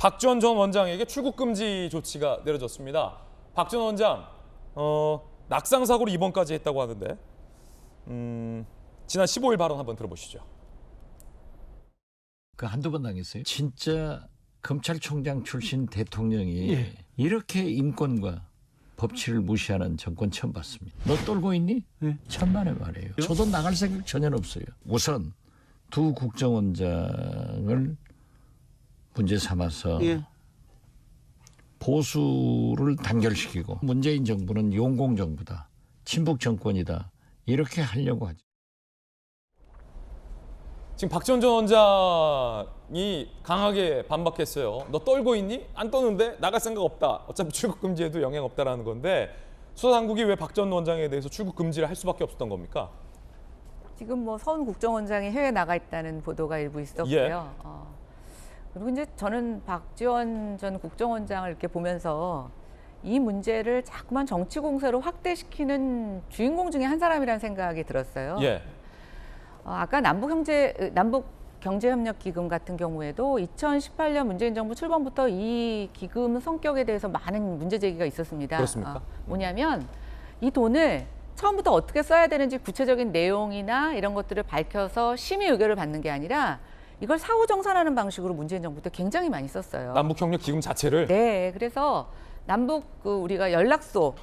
박지원 전 원장에게 출국 금지 조치가 내려졌습니다. 박 전 원장 낙상 사고로 입원까지 했다고 하는데 지난 15일 발언 한번 들어보시죠. 그 한두 번 당했어요. 진짜 검찰총장 출신 대통령이 이렇게 인권과 법치를 무시하는 정권 처음 봤습니다. 너 떨고 있니? 천만의 말이에요. 저도 나갈 생각 전혀 없어요. 우선 두 국정원장을 문제 삼아서 보수를 단결시키고 문재인 정부는 용공 정부다, 친북 정권이다 이렇게 하려고 하죠. 지금 박지원 전 원장이 강하게 반박했어요. 너 떨고 있니? 안 떠는데 나갈 생각 없다. 어차피 출국 금지에도 영향 없다라는 건데 수사당국이 왜 박 전 원장에 대해서 출국 금지를 할 수밖에 없었던 겁니까? 지금 뭐 서훈 국정원장이 해외 나가 있다는 보도가 일부 있었고요. 그리고 이제 저는 박지원 전 국정원장을 이렇게 보면서 이 문제를 자꾸만 정치 공세로 확대시키는 주인공 중에 한 사람이라는 생각이 들었어요. 아까 남북경제협력기금 같은 경우에도 2018년 문재인 정부 출범부터 이 기금 성격에 대해서 많은 문제 제기가 있었습니다. 그렇습니까? 뭐냐면 이 돈을 처음부터 어떻게 써야 되는지 구체적인 내용이나 이런 것들을 밝혀서 심의 의결을 받는 게 아니라 이걸 사후정산하는 방식으로 문재인 정부 때 굉장히 많이 썼어요. 남북협력기금 자체를? 네, 그래서 남북 우리가 연락소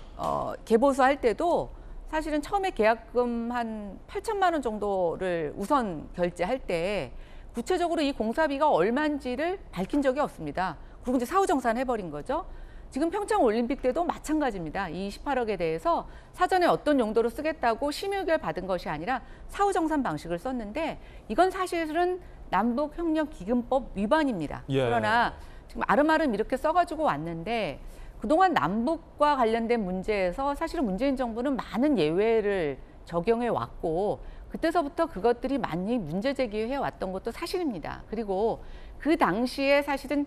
개보수 할 때도 사실은 처음에 계약금 한 8천만 원 정도를 우선 결제할 때 구체적으로 이 공사비가 얼마인지를 밝힌 적이 없습니다. 그리고 이제 사후정산 해버린 거죠. 지금 평창 올림픽 때도 마찬가지입니다. 이 18억에 대해서 사전에 어떤 용도로 쓰겠다고 심의의결 받은 것이 아니라 사후정산 방식을 썼는데 이건 사실은 남북협력기금법 위반입니다. 그러나 지금 아름아름 이렇게 써가지고 왔는데 그동안 남북과 관련된 문제에서 사실은 문재인 정부는 많은 예외를 적용해 왔고 그때서부터 그것들이 많이 문제 제기해 왔던 것도 사실입니다. 그리고 그 당시에 사실은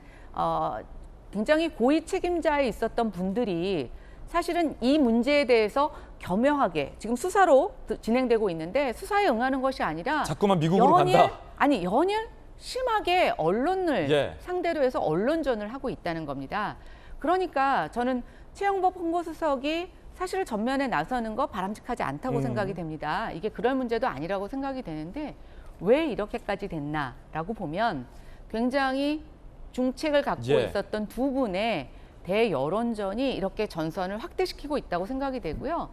굉장히 고위 책임자에 있었던 분들이 사실은 이 문제에 대해서 겸허하게 지금 수사로 진행되고 있는데 수사에 응하는 것이 아니라 자꾸만 미국으로 간다. 연일 심하게 언론을 상대로 해서 언론전을 하고 있다는 겁니다. 그러니까 저는 최영법 홍보수석이 사실 전면에 나서는 거 바람직하지 않다고 생각이 됩니다. 이게 그럴 문제도 아니라고 생각이 되는데 왜 이렇게까지 됐나라고 보면 굉장히 중책을 갖고 있었던 두 분의 대여론전이 이렇게 전선을 확대시키고 있다고 생각이 되고요.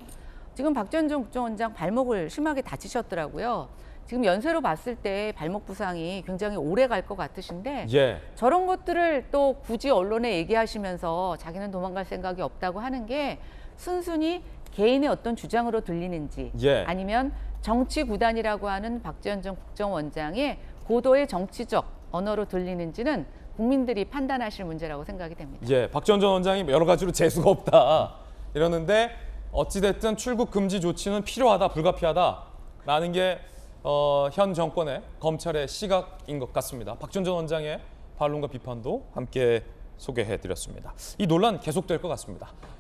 지금 박지원 전 국정원장 발목을 심하게 다치셨더라고요. 지금 연세로 봤을 때 발목 부상이 굉장히 오래 갈 것 같으신데 저런 것들을 또 굳이 언론에 얘기하시면서 자기는 도망갈 생각이 없다고 하는 게 순순히 개인의 어떤 주장으로 들리는지 아니면 정치 구단이라고 하는 박지원 전 국정원장의 고도의 정치적 언어로 들리는지는 국민들이 판단하실 문제라고 생각이 됩니다. 박지원 전 원장이 여러 가지로 재수가 없다 이러는데 어찌됐든 출국 금지 조치는 필요하다, 불가피하다라는 게 현 정권의 검찰의 시각인 것 같습니다. 박지원 전 원장의 반론과 비판도 함께 소개해드렸습니다. 이 논란 계속될 것 같습니다.